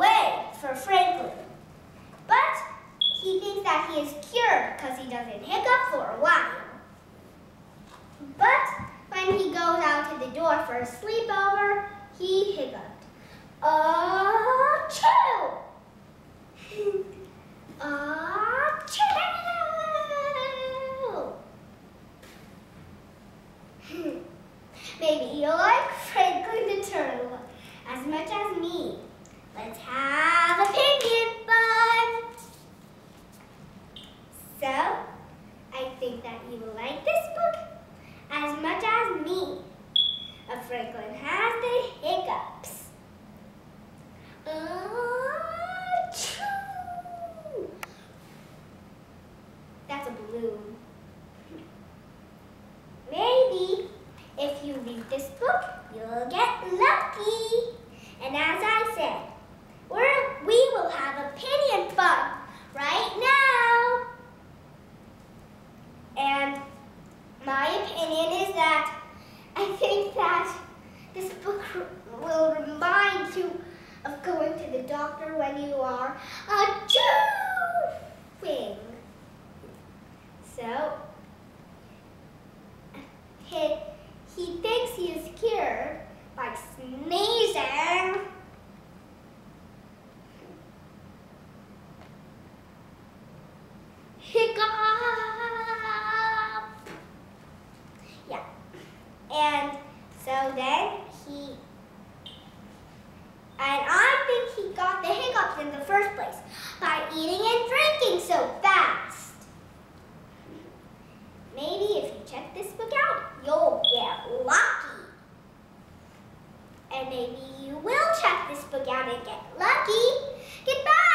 away for Franklin. But he thinks that he is cured because he doesn't hiccup for a while. But when he goes out to the door for a sleepover, he hiccuped. Achoo! Achoo! Maybe you like Franklin the Turtle as much as me. Let's have opinion fun! So, I think that you will like this book as much as me. Franklin has the hiccups. Achoo! That's a balloon. Maybe if you read this book, you'll get lucky. And as I said, we will have opinion fun right now. And my opinion is that I think that this book will remind you of going to the doctor when you are achooing. So, he thinks he is cured by sneezing. Hiccup! Yeah. And so then I think he got the hiccups in the first place by eating and drinking so fast. Maybe if you check this book out, you'll get lucky. And maybe you will check this book out and get lucky. Goodbye.